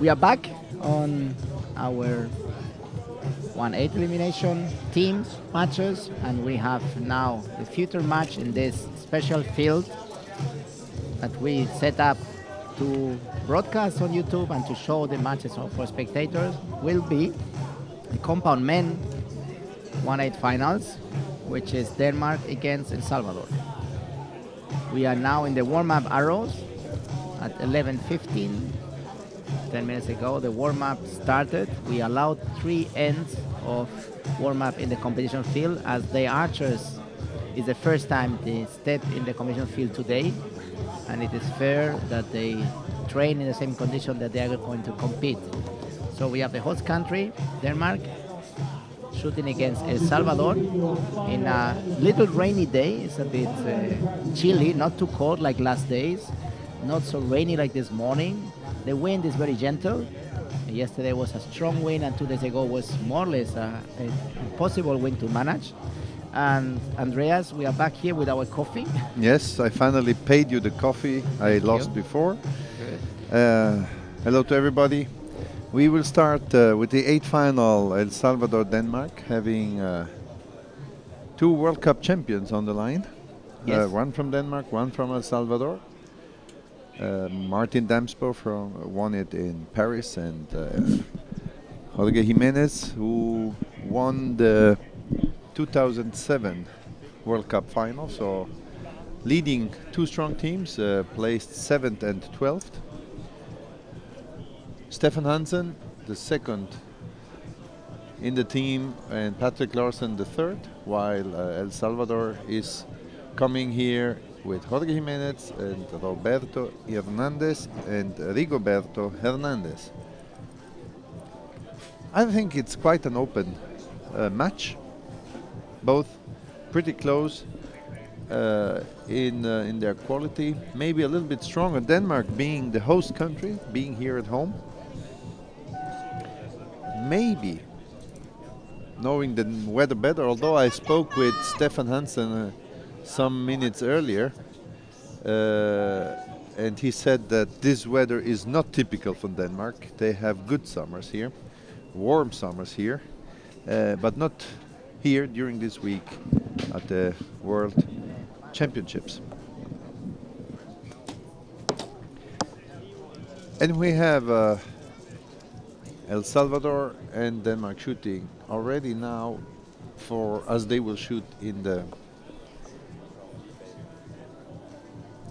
We are back on our 1/8 elimination teams matches, and we have now the future match in this special field that we set up to broadcast on YouTube and to show the matches for spectators. Will be the compound men 1/8 finals, which is Denmark against El Salvador. We are now in the warm-up arrows at 11:15. 10 minutes ago, the warm-up started. We allowed 3 ends of warm-up in the competition field, as the archers is the first time they step in the competition field today, and it is fair that they train in the same condition that they are going to compete. So we have the host country, Denmark, shooting against El Salvador in a little rainy day. It's a bit chilly, not too cold like last days, not so rainy like this morning. The wind is very gentle. Yesterday was a strong wind, and 2 days ago was more or less an impossible wind to manage. And Andreas, we are back here with our coffee. Yes, I finally paid you the coffee I lost before. Hello to everybody. We will start with the 8th final, El Salvador, Denmark, having 2 World Cup champions on the line. Yes. One from Denmark, one from El Salvador. Martin Damsbo won it in Paris, and Jorge Jimenez, who won the 2007 World Cup final. So leading 2 strong teams, placed 7th and 12th. Stephan Hansen, the 2nd in the team, and Patrick Laursen, the 3rd, while El Salvador is coming here with Jorge Jimenez and Roberto Hernandez and Rigoberto Hernandez. I think it's quite an open match, both pretty close in their quality, maybe a little bit stronger. Denmark being the host country, being here at home, maybe knowing the weather better, although I spoke with Stephan Hansen some minutes earlier, and he said that this weather is not typical for Denmark. They have good summers here, warm summers here, but not here during this week at the World Championships. And we have El Salvador and Denmark shooting already now, as they will shoot in the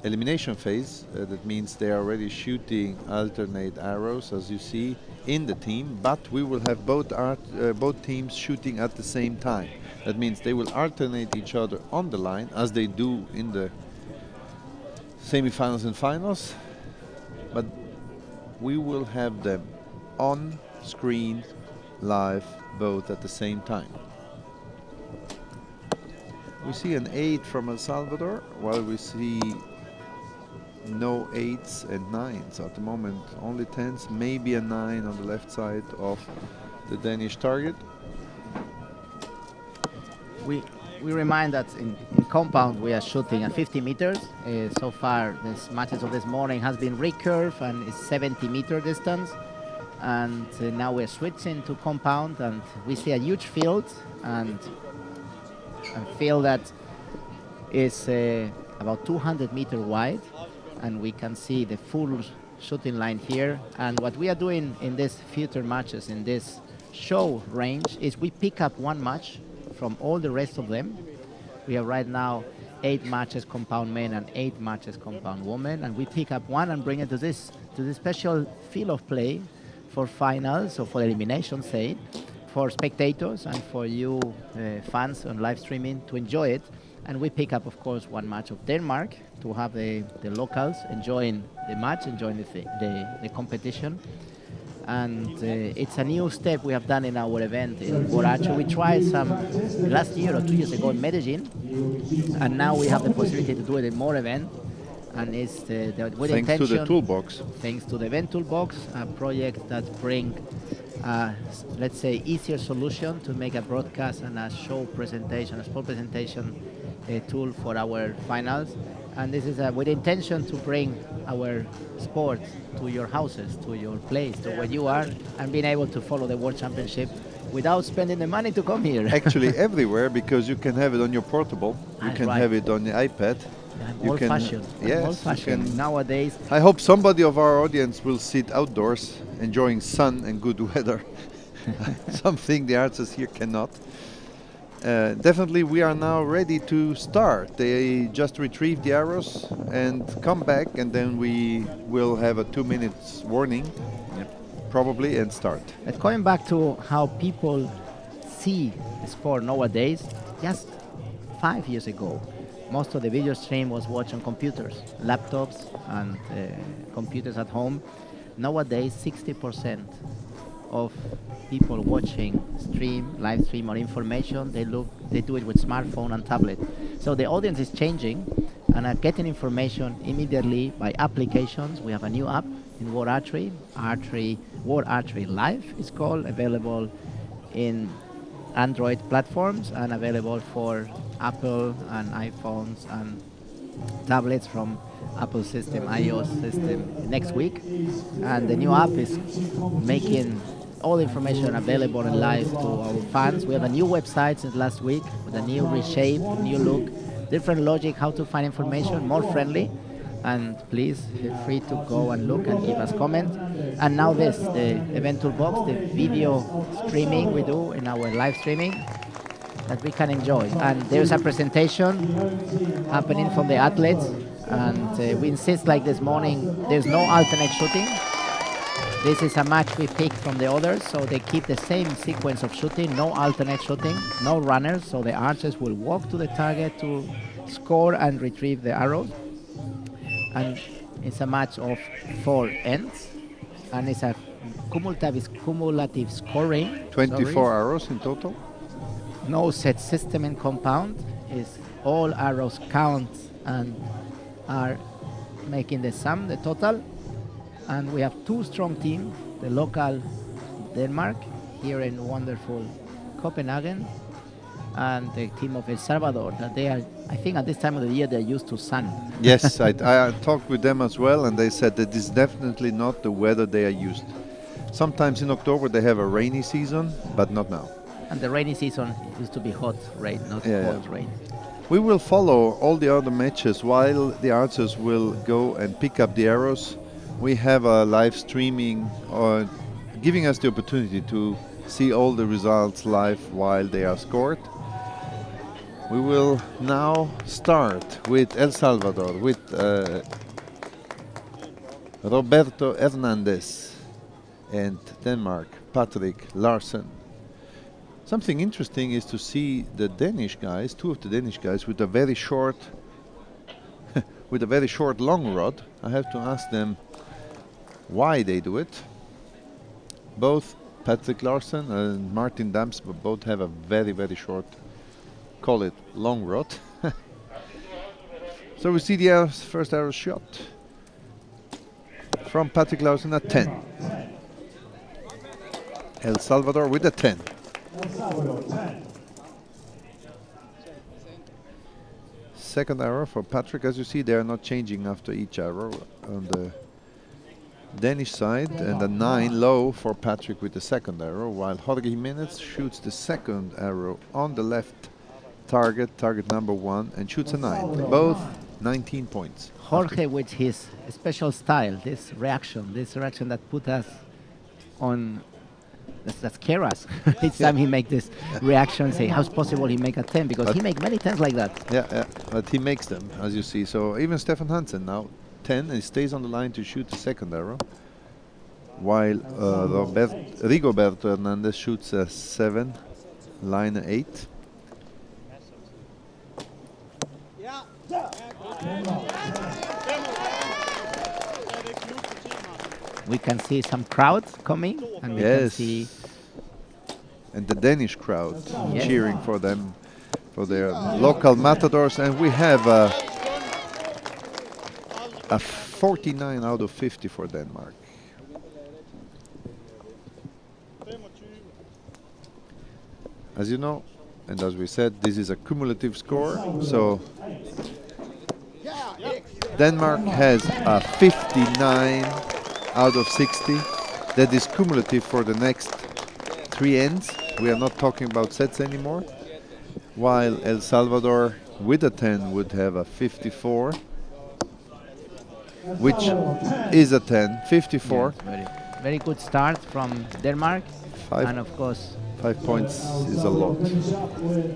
elimination phase. That means they are already shooting alternate arrows, as you see, in the team, but we will have both teams shooting at the same time. That means they will alternate each other on the line, as they do in the semifinals and finals, but we will have them on screen live both at the same time. We see an 8 from El Salvador, while we see no 8s and 9s at the moment, only 10s, maybe a 9 on the left side of the Danish target. We remind that in compound we are shooting at 50 meters. So far, the matches of this morning has been recurve and is 70-meter distance. And now we're switching to compound, and we see a huge field, and a field that is about 200 meters wide, and we can see the full shooting line here. And what we are doing in these future matches, in this show range, is we pick up 1 match from all the rest of them. We have right now 8 matches compound men and 8 matches compound women, and we pick up 1 and bring it to this special field of play for finals or for elimination, say, for spectators and for you fans on live streaming to enjoy it. And we pick up, of course, 1 match of Denmark to have the locals enjoying the match, enjoying the competition. And it's a new step we have done in our event in World Archery. We tried some last year or 2 years ago in Medellin, and now we have the possibility to do it in more events. And it's with thanks intention, to the toolbox. Thanks to the event toolbox, a project that brings, let's say, easier solution to make a broadcast and a show presentation, a sport presentation tool for our finals. And this is with intention to bring our sport to your houses, to your place, to where you are, and being able to follow the World Championship without spending the money to come here. Actually, everywhere, because you can have it on your portable, you That's can right. have it on the iPad. I'm You can, old-fashioned. yes, you Old-fashioned. can- Nowadays, I hope somebody of our audience will sit outdoors, enjoying sun and good weather. Something the archers here cannot. Definitely, we are now ready to start. They just retrieve the arrows and come back, and then we will have a 2 minutes warning, probably, and start. but going back to how people see the sport nowadays, just 5 years ago, most of the video stream was watched on computers, laptops, and computers at home. Nowadays, 60% of people watching live stream or information, they do it with smartphone and tablet. So the audience is changing and are getting information immediately by applications. We have a new app in World Archery, World Archery Live is called, available in Android platforms and available for Apple and iPhones and tablets from Apple system, iOS system next week. And the new app is making all the information available and live to our fans. We have a new website since last week with a new reshape, new look, different logic, how to find information, more friendly. And please feel free to go and look and give us comments. And now this, the event toolbox, the video streaming we do in our live streaming that we can enjoy. And there's a presentation happening from the athletes. And we insist, like this morning, there's no alternate shooting. This is a match we picked from the others, so they keep the same sequence of shooting, no alternate shooting, no runners, so the archers will walk to the target to score and retrieve the arrows. And it's a match of 4 ends, and it's a cumulative scoring. 24 arrows in total. No set system in compound. Is all arrows count and are making the sum, the total. And we have 2 strong teams, the local Denmark here in wonderful Copenhagen, and the team of El Salvador, that they are, I think at this time of the year, they're used to sun. Yes, I talked with them as well, and they said that this is definitely not the weather they are used. Sometimes in October they have a rainy season, but not now. And the rainy season used to be hot rain, not cold rain. We will follow all the other matches while the archers will go and pick up the arrows. We have a live streaming giving us the opportunity to see all the results live while they are scored. We will now start with El Salvador, with Roberto Hernandez, and Denmark, Patrick Laursen. Something interesting is to see the Danish guys, 2 of the Danish guys, with a very short long rod. I have to ask them why they do it. Both Patrick Laursen and Martin Damsbo both have a very, very short, call it long rod. So we see the first arrow shot from Patrick Laursen at 10. El Salvador with a 10. Second arrow for Patrick. As you see, they are not changing after each arrow on the Danish side, and a 9 low for Patrick with the second arrow, while Jorge Jimenez shoots the second arrow on the left target number 1, and shoots a 9. Both 19 points. Jorge with his special style, this reaction that put us on, that scare us. Each time he make this reaction, say, how's possible he make a 10? Because he make many 10s like that. Yeah, but he makes them, as you see. So even Stephan Hansen now 10, and he stays on the line to shoot the second arrow, while Rigoberto Hernandez shoots a 7, line 8. We can see some crowds coming, and we can see, and the Danish crowd cheering for them, for their local matadors, and we have a 49 out of 50 for Denmark. As you know, and as we said, this is a cumulative score, so Denmark has a 59 out of 60. That is cumulative for the next 3 ends. We are not talking about sets anymore. While El Salvador with a 10 would have a 54, which is a 10, 54. Yes, very, very good start from Denmark. And of course, 5 points is a lot.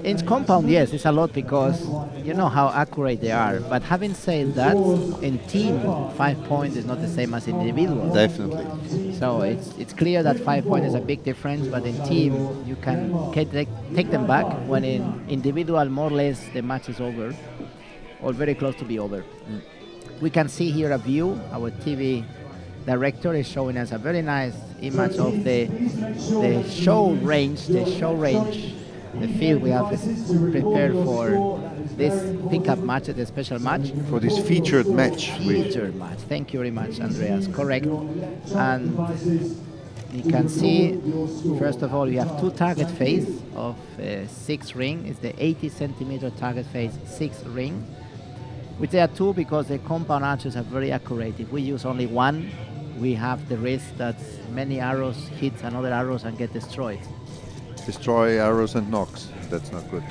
in compound, yes, it's a lot because you know how accurate they are. But having said that, in team, 5 points is not the same as individual. Definitely. So it's clear that 5 points is a big difference, but in team, you can take them back when in individual, more or less, the match is over or very close to be over. We can see here a view. Our TV director is showing us a very nice image of the show range, the field we have prepared for this pickup match, the special match. For this featured match. Featured match. Thank you very much, Andreas. Correct. And you can see, first of all, you have 2 target face of 6 ring. It's the 80 centimeter target face 6 ring. Which there are 2 because the compound archers are very accurate. If we use only 1, we have the risk that many arrows hit another arrows and get destroyed. Destroy arrows and knocks. That's not good.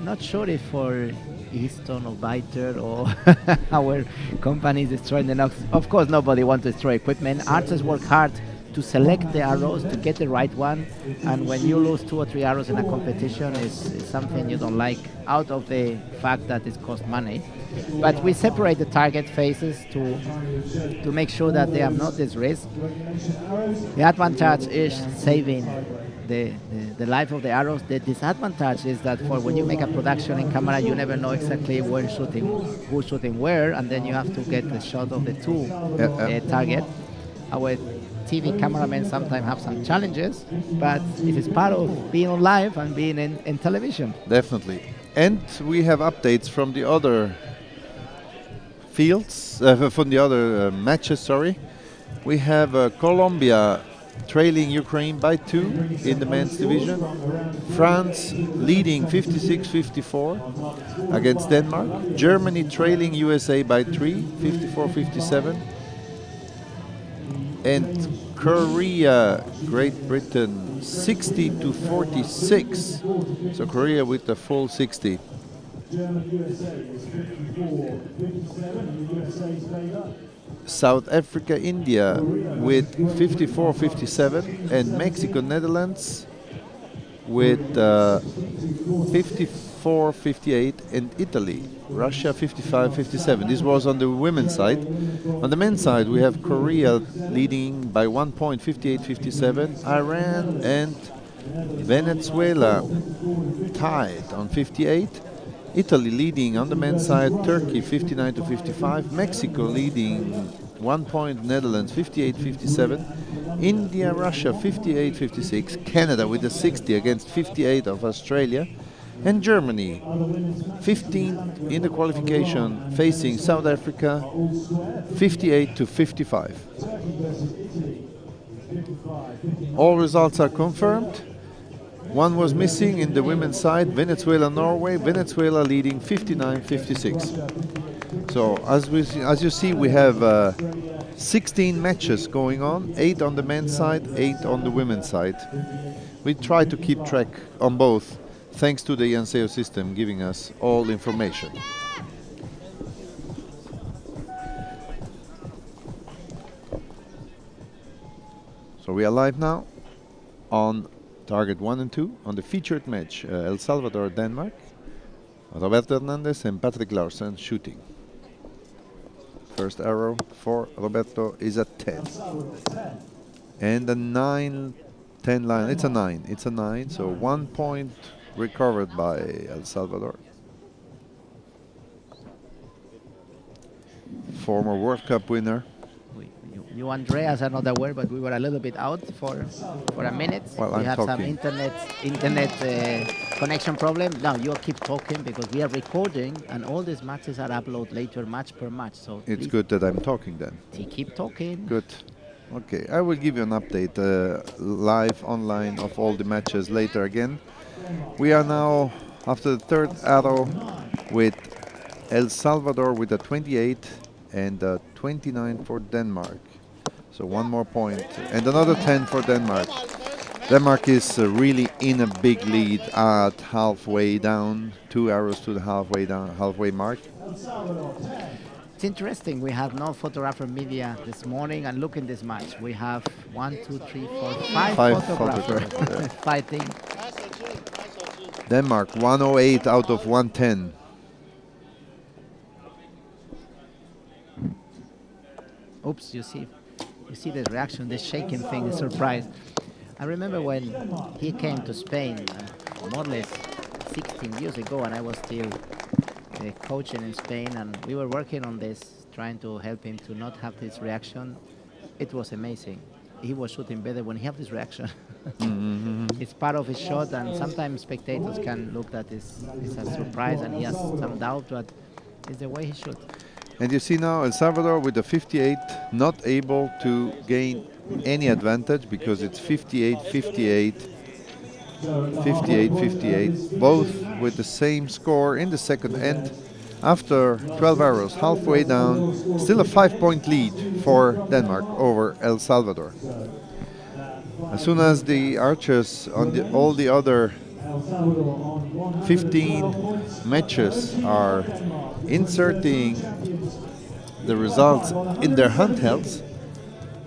Not sure if for Easton or Biter or our company is destroying the knocks. Of course, nobody wants to destroy equipment. Archers work hard to select the arrows, to get the right one. And when you lose 2 or 3 arrows in a competition, it's something you don't like, out of the fact that it costs money. But we separate the target faces to make sure that they have not this risk. The advantage is saving the life of the arrows. The disadvantage is that for when you make a production in camera, you never know exactly who's shooting where, and then you have to get the shot of the 2 target. Our TV cameramen sometimes have some challenges, but it is part of being on live and being in television. Definitely. And we have updates from the other fields, from the other matches, sorry. We have Colombia trailing Ukraine by 2 in the men's division. France leading 56-54 against Denmark. Germany trailing USA by 3, 54-57. And Korea, Great Britain, 60-46. So Korea with the full 60. South Africa, India with 54-57, and Mexico, Netherlands with 54-58, and Italy, Russia 55-57. This was on the women's side. On the men's side, we have Korea leading by 1 point, 58-57. Iran and Venezuela tied on 58. Italy leading on the men's side, Turkey 59-55. Mexico leading 1 point, Netherlands 58-57. India, Russia 58-56. Canada with a 60 against 58 of Australia. And Germany, 15 in the qualification, facing South Africa, 58-55. All results are confirmed. One was missing in the women's side, Venezuela, Norway. Venezuela leading 59-56. So as you see, we have 16 matches going on, 8 on the men's side, 8 on the women's side. We try to keep track on both, thanks to the Yanseo system giving us all information. So we are live now on target 1 and 2 on the featured match, El Salvador, Denmark. Roberto Hernandez and Patrick Laursen shooting. First arrow for Roberto is a 10. And a 9-10 line. It's a 9. It's a 9. So 1 point recovered by El Salvador. Former World Cup winner. You, Andreas, are not aware, but we were a little bit out for a minute. Well, we I'm had talking. some internet connection problem. Now you keep talking because we are recording, and all these matches are uploaded later, match per match. So It's good that I'm talking then. Keep talking. Good. Okay, I will give you an update live online of all the matches later again. We are now after the third arrow with El Salvador with a 28 and 29 for Denmark. So one more point and another 10 for Denmark. Denmark is really in a big lead at halfway down, 2 arrows to the halfway mark. It's interesting. We have no photographer media this morning, and look in this match. We have 1, 2, 3, 4, 5 Five photographers photographers, fighting. Denmark 108 out of 110. Oops, you see the reaction, the shaking thing, the surprise. I remember when he came to Spain, more or less 16 years ago, and I was still coaching in Spain, and we were working on this, trying to help him to not have this reaction. It was amazing. He was shooting better when he had this reaction. It's part of his shot, and sometimes spectators can look at this as a surprise, and he has some doubt, but it's the way he shoots. And you see now El Salvador with the 58 not able to gain any advantage because it's 58-58, 58-58, both with the same score in the second end. After 12 arrows, halfway down, still a 5-point lead for Denmark over El Salvador. As soon as the archers on all the other 15 matches are inserting the results in their handhelds,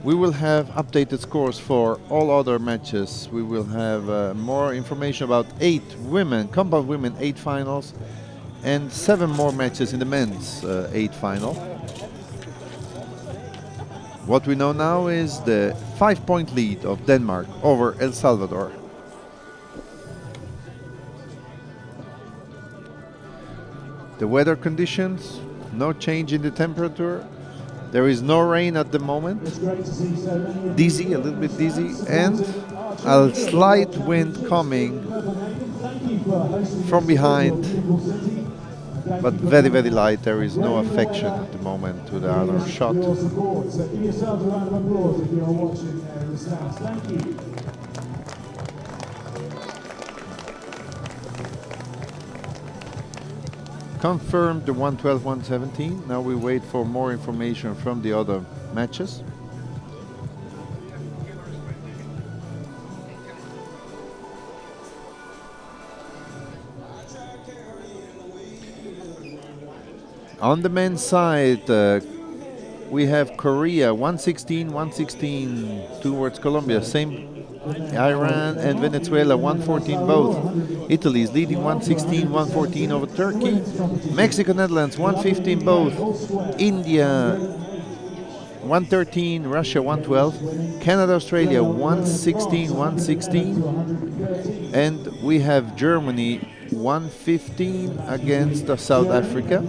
we will have updated scores for all other matches. We will have more information about 8 women, compound women 8 finals, and 7 more matches in the men's 8 final. What we know now is the 5-point lead of Denmark over El Salvador. The weather conditions, no change in the temperature. There is no rain at the moment. Dizzy, a little bit dizzy, and a slight wind coming from behind, but very, very light. There is no affection at the moment to the other shot. Confirmed the 112-117. Now we wait for more information from the other matches. On the men's side, we have Korea 116-116 towards Colombia. Same Iran and Venezuela 114 both. Italy is leading 116-114 over Turkey. Mexico, Netherlands 115 both. India 113, Russia 112. Canada, Australia 116-116. And we have Germany 115 against South Africa.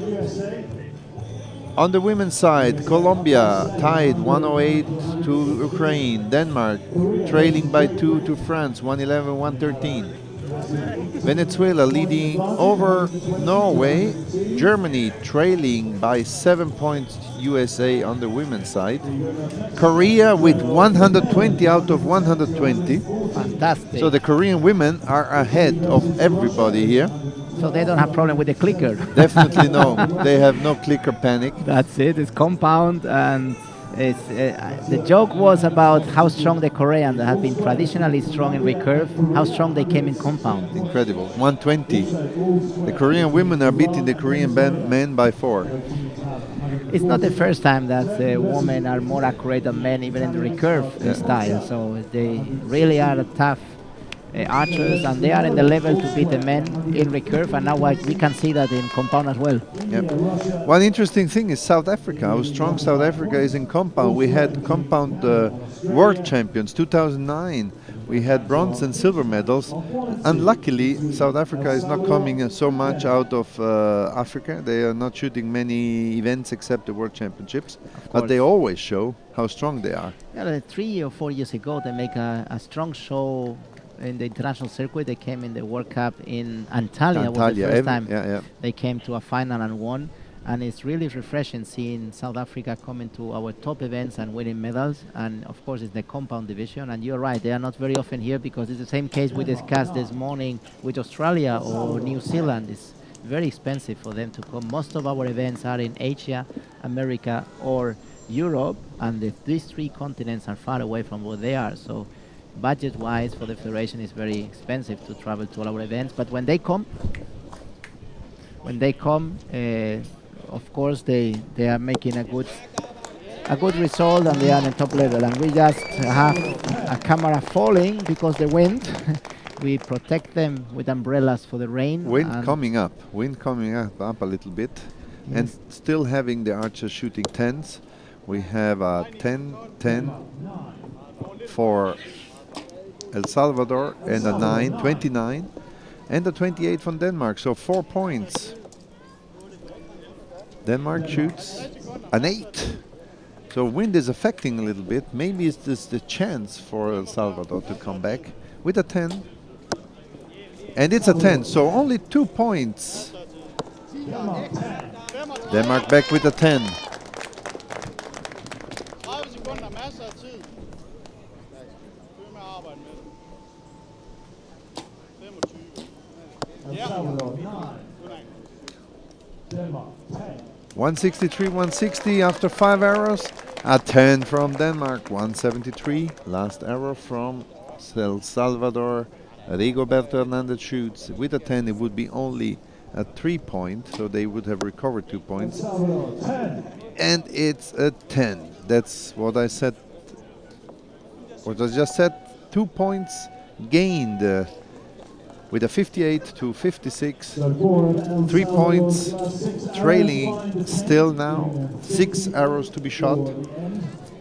On the women's side, Colombia tied 108 to Ukraine. Denmark trailing by 2 to France, 111-113. Venezuela leading over Norway. Germany trailing by 7 points USA on the women's side. Korea with 120 out of 120. Fantastic. So the Korean women are ahead of everybody here. So they don't have problem with the clicker. Definitely no. They have no clicker panic. That's it. It's compound, and it's, the joke was about how strong the Koreans that have been traditionally strong in recurve, how strong they came in compound. Incredible. 120. The Korean women are beating the Korean men by 4. It's not the first time that women are more accurate than men, even in the recurve style. So they really are tough archers, and they are in the level to beat the men in recurve, and now we can see that in compound as well. Yep. One interesting thing is South Africa, how strong South Africa is in compound. We had compound world champions 2009. We had bronze and silver medals. Unluckily, South Africa is not coming so much out of Africa. They are not shooting many events except the World Championships, but they always show how strong they are. Yeah, 3 or 4 years ago, they make a strong show in the international circuit. They came in the World Cup in Antalya. Was the first time they came to a final and won. And it's really refreshing seeing South Africa coming to our top events and winning medals. And of course, it's the compound division. And you're right, they are not very often here because it's the same case we discussed this morning with Australia or New Zealand. It's very expensive for them to come. Most of our events are in Asia, America, or Europe, and these three continents are far away from where they are. So budget-wise for the federation is very expensive to travel to all our events. But when they come, of course they are making a good result, and they are on top level. And we just have a camera falling because the wind. We protect them with umbrellas for the rain. Wind coming up a little bit. Yes. And still having the archers shooting 10s. We have a 10-10 for El Salvador and a 29, and a 28 from Denmark. So 4 points. Denmark shoots an 8. So wind is affecting a little bit. Maybe it's this the chance for El Salvador to come back with a 10. And it's a 10, so only 2 points. Denmark back with a 10. Denmark 163, 160 after 5 arrows. A 10 from Denmark, 173. Last arrow from El Salvador. Rigoberto Hernandez shoots with a 10. It would be only a 3 point, so they would have recovered 2 points. And it's a 10. That's what I said. What I just said. 2 points gained with a 58 to 56. 3 points trailing still now. 6 arrows to be shot.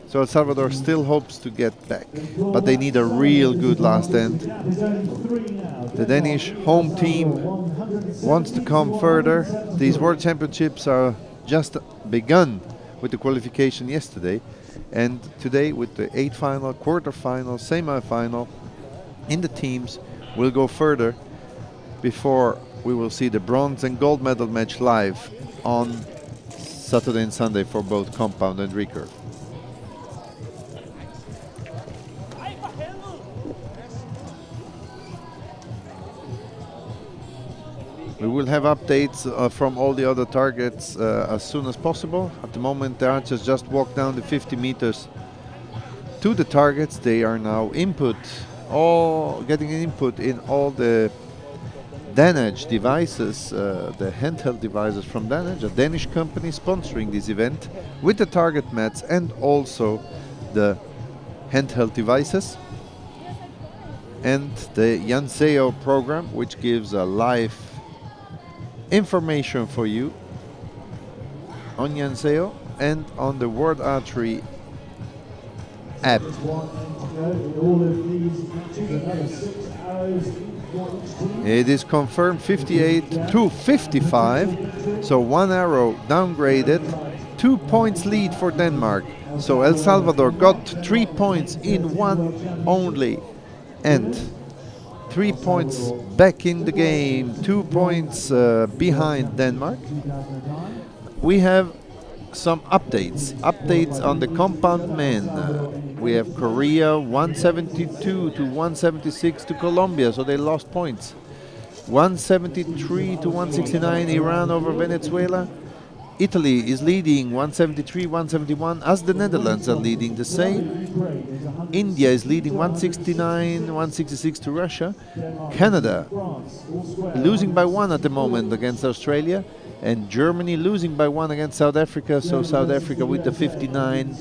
So El Salvador still hopes to get back, but they need a real good last end. The Danish home team wants to come further. These World Championships are just begun with the qualification yesterday, and today with the 8th final, quarter-final, semi-final in the teams, we'll go further before we will see the bronze and gold medal match live on Saturday and Sunday for both compound and recurve. We will have updates from all the other targets as soon as possible. At the moment, the archers just walked down the 50 meters to the targets. They are now getting input in all the Danish devices, the handheld devices from Danish, a Danish company sponsoring this event with the target mats and also the handheld devices. And the Janseo program, which gives a live information for you on Janseo and on the World Archery app. It is confirmed 58 to 55, so 1 arrow downgraded, 2 points lead for Denmark. So El Salvador got 3 points in one only, and 3 points back in the game, 2 points behind Denmark. We have some updates on the compound men. We have Korea 172 to 176 to Colombia, so they lost points. 173 to 169 Iran over Venezuela. Italy is leading 173, 171, as the Netherlands are leading the same. India is leading 169, 166 to Russia. Canada losing by 1 at the moment against Australia. And Germany losing by 1 against South Africa. So South Africa with the 59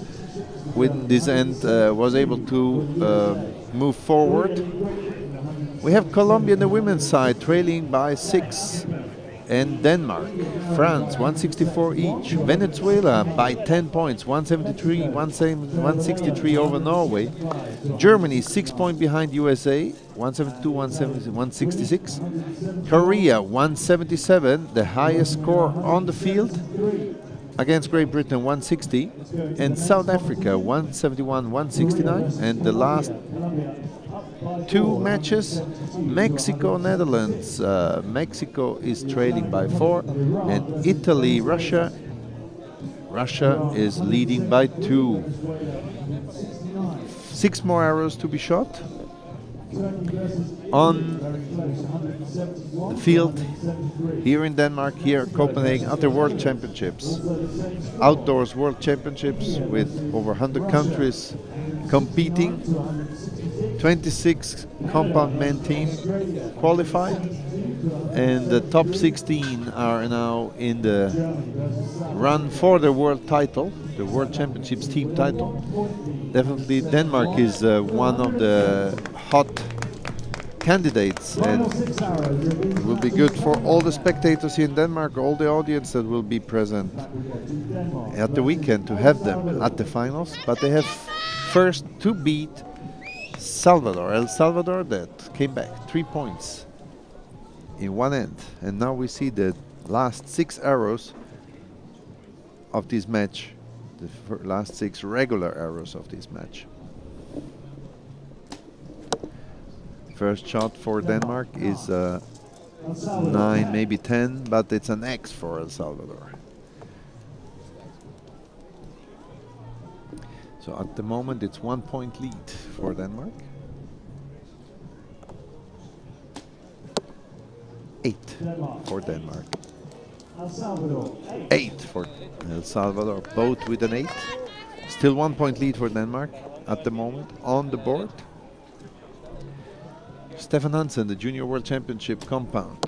win this end was able to move forward. We have Colombia on the women's side trailing by 6. And Denmark, France 164 each. Venezuela by 10 points, 173, 163 over Norway. Germany 6 points behind USA, 172, 166. Korea 177, the highest score on the field, against Great Britain 160. And South Africa 171, 169. And the last 2 matches, Mexico, Netherlands. Mexico is trailing by 4, and Italy, Russia. Russia is leading by 2. 6 more arrows to be shot, On the field here in Denmark, here at Copenhagen, at the World Championships, outdoors World Championships with over 100 countries competing. 26 compound men team qualified, and the top 16 are now in the run for the world title, the World Championships team title. Definitely Denmark is one of the hot candidates, and it will be good for all the spectators here in Denmark, all the audience that will be present at the weekend, to have them at the finals. But they have first to beat El Salvador, that came back 3 points in one end. And now we see the last 6 arrows of this match, the last 6 regular arrows of this match. First shot for Denmark is 9, maybe 10, but it's an X for El Salvador. So at the moment it's 1 point lead for Denmark. 8 for Denmark. 8 for El Salvador, both with an 8. Still 1 point lead for Denmark at the moment on the board. Stephan Hansen, the Junior World Championship compound,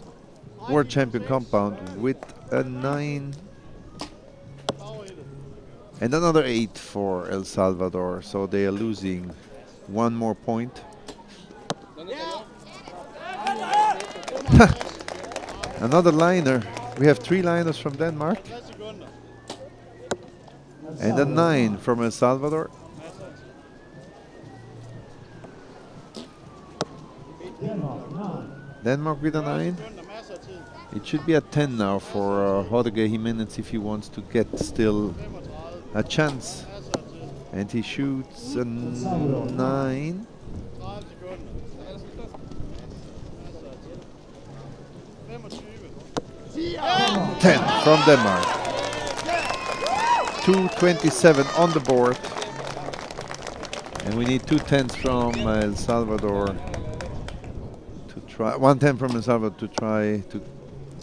World Champion compound, with a 9 and another 8 for El Salvador, so they are losing 1 more point. Another liner. We have 3 liners from Denmark and a 9 from El Salvador. Denmark with a 9. It should be a 10 now for Jorge Jimenez if he wants to get still a chance. And he shoots a 9. Ten from Denmark. 2:27 on the board. And we need 2 10s from El Salvador to try. 1 10 from El Salvador to try to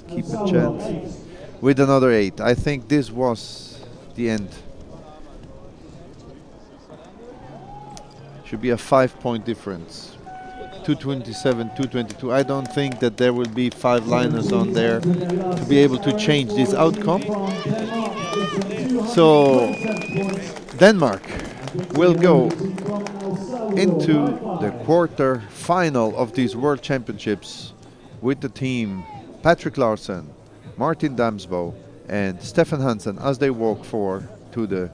keep a chance with another 8. I think this was the end. Should be a 5-point difference. 227, 222. I don't think that there will be 5 liners on there to be able to change this outcome. So Denmark will go into the quarter final of these World Championships with the team Patrick Laursen, Martin Damsbo and Stephan Hansen as they walk forward to the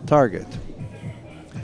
target.